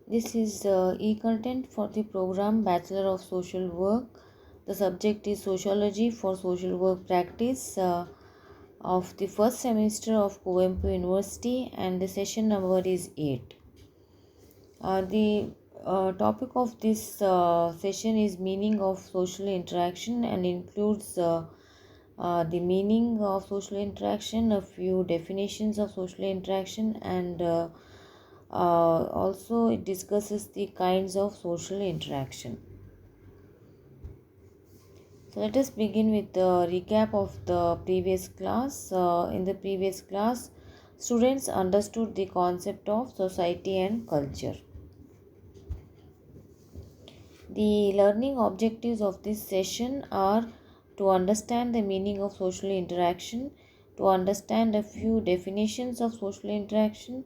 This is e-content for the program Bachelor of Social Work. The subject is Sociology for Social Work Practice of the first semester of Kuvempu University, and the session number is 8. The topic of this session is meaning of social interaction and includes the meaning of social interaction, a few definitions of social interaction, and also it discusses the kinds of social interaction. So let us begin with the recap of the previous class. In the previous class, students understood the concept of society and culture. The learning objectives of this session are to understand the meaning of social interaction, to understand a few definitions of social interaction,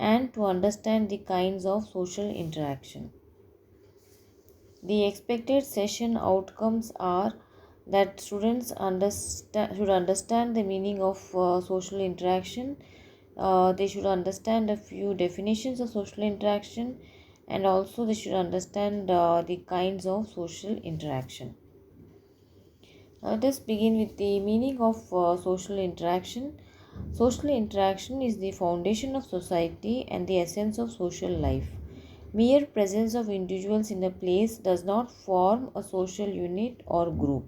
and to understand the kinds of social interaction. The expected session outcomes are that students should understand the meaning of social interaction. They should understand a few definitions of social interaction, and also they should understand the kinds of social interaction. Let us begin with the meaning of social interaction. Social interaction is the foundation of society and the essence of social life. Mere presence of individuals in a place does not form a social unit or group.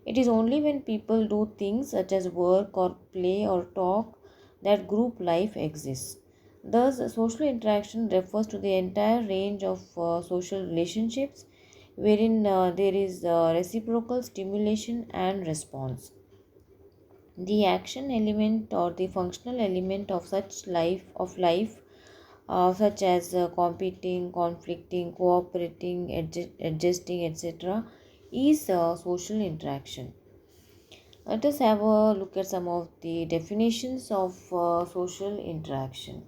It is only when people do things such as work or play or talk that group life exists. Thus, social interaction refers to the entire range of social relationships wherein there is reciprocal stimulation and response. The action element or the functional element of such life such as competing, conflicting, cooperating, adjusting, etc., is social interaction. Let us have a look at some of the definitions of social interaction.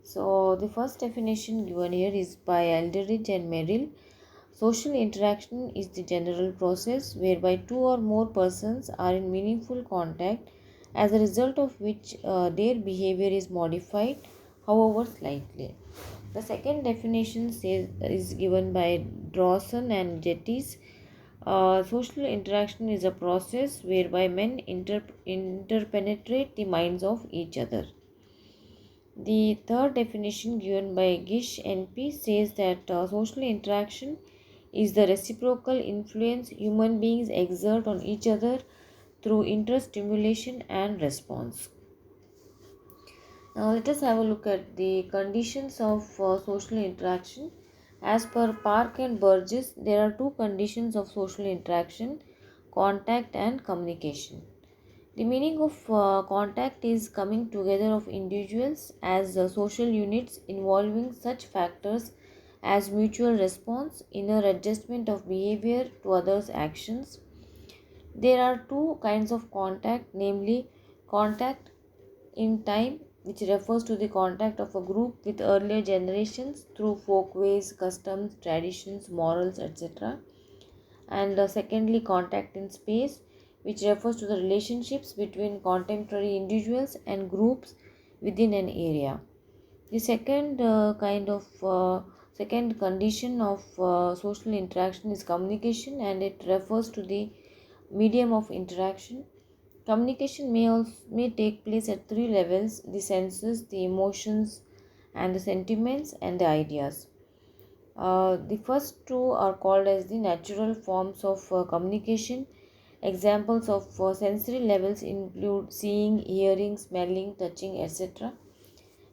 So, the first definition given here is by Eldridge and Merrill. Social interaction is the general process whereby two or more persons are in meaningful contact, as a result of which their behavior is modified, however slightly. The second definition is given by Dawson and Jettis. Social interaction is a process whereby men interpenetrate the minds of each other. The third definition given by Gish NP says that social interaction is the reciprocal influence human beings exert on each other through interest stimulation and response. Now let us have a look at the conditions of social interaction. As per Park and Burgess, there are two conditions of social interaction: contact and communication. The meaning of contact is coming together of individuals as social units involving such factors as mutual response, inner adjustment of behavior to others' actions. There are two kinds of contact, namely contact in time, which refers to the contact of a group with earlier generations through folkways, customs, traditions, morals, etc. And secondly, contact in space, which refers to the relationships between contemporary individuals and groups within an area. The second condition of social interaction is communication, and it refers to the medium of interaction. Communication may take place at three levels: the senses, the emotions, and the sentiments and the ideas. The first two are called as the natural forms of communication. Examples of sensory levels include seeing, hearing, smelling, touching, etc.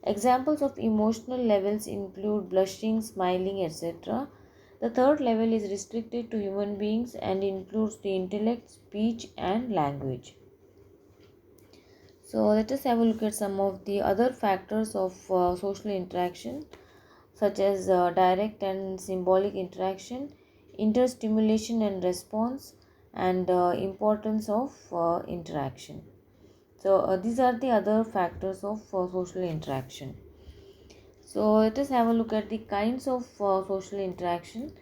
Examples of emotional levels include blushing, smiling, etc. The third level is restricted to human beings and includes the intellect, speech, and language. So, let us have a look at some of the other factors of social interaction, such as direct and symbolic interaction, interstimulation and response, and importance of interaction. So, these are the other factors of social interaction. So, let us have a look at the kinds of social interaction.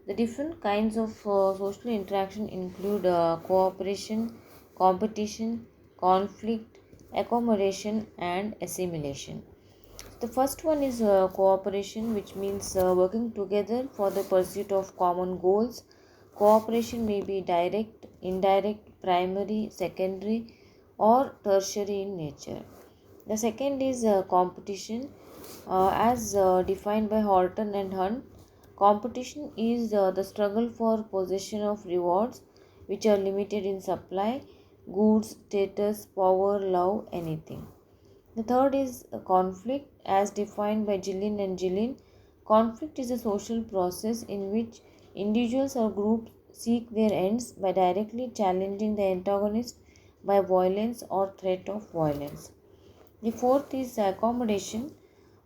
The different kinds of social interaction include cooperation, competition, conflict, accommodation, and assimilation. The first one is cooperation, which means working together for the pursuit of common goals. Cooperation may be direct, indirect, primary, secondary, or tertiary in nature. The second is competition, as defined by Horton and Hunt. Competition is the struggle for possession of rewards which are limited in supply, goods, status, power, love, anything. The third is a conflict, as defined by Gillen and Gillen. Conflict is a social process in which individuals or groups seek their ends by directly challenging the antagonist by violence or threat of violence. The fourth is accommodation.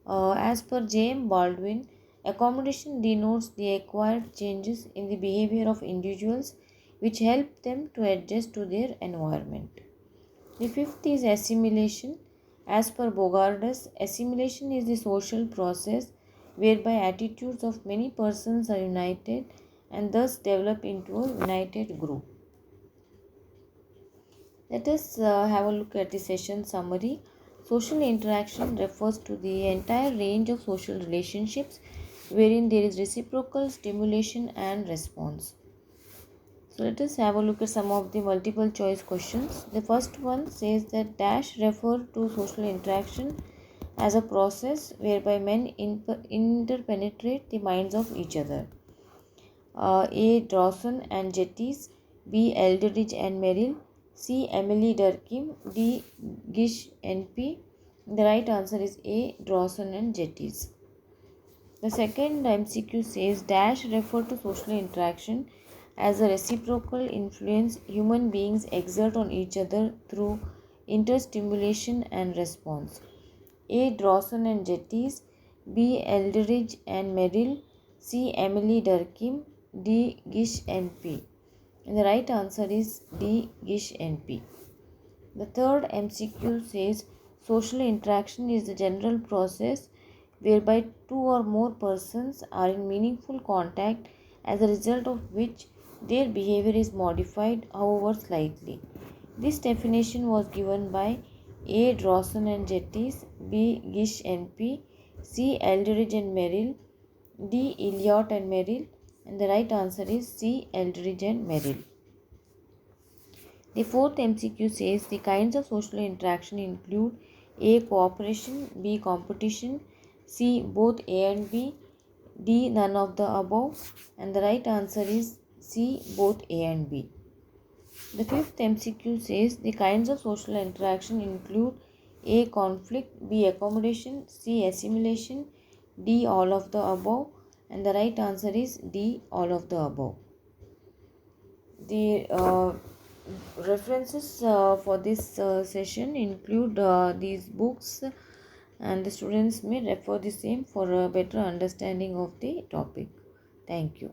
As per J.M. Baldwin, accommodation denotes the acquired changes in the behavior of individuals which help them to adjust to their environment. The fifth is assimilation. As per Bogardus, assimilation is the social process whereby attitudes of many persons are united and thus develop into a united group. Let us have a look at the session summary. Social interaction refers to the entire range of social relationships wherein there is reciprocal stimulation and response. So let us have a look at some of the multiple choice questions. The first one says that dash refer to social interaction as a process whereby men interpenetrate the minds of each other. A. Dawson and Jettis, B. Eldridge and Merrill, C. Emily Durkheim, D. Gish N.P. The right answer is A. Dawson and Jettis. The second MCQ says dash refer to social interaction as a reciprocal influence human beings exert on each other through interstimulation and response. A. Dawson and Jettis, B. Eldridge and Merrill, C. Emily Durkheim, D. Gish N.P. And the right answer is D. Gish N.P. The third MCQ says social interaction is the general process whereby two or more persons are in meaningful contact, as a result of which their behavior is modified, however slightly. This definition was given by A. Dawson and Jettis, B. Gish N.P., C. Eldridge and Merrill, D. Elliott and Merrill, and the right answer is C. Eldridge and Merrill. The fourth MCQ says the kinds of social interaction include A. Cooperation, B. Competition, C. Both A and B, D. None of the above, and the right answer is C. Both A and B. The fifth MCQ says the kinds of social interaction include A. Conflict, B. Accommodation, C. Assimilation, D. All of the above, and the right answer is D. All of the above. The references for this session include these books, and the students may refer the same for a better understanding of the topic. Thank you.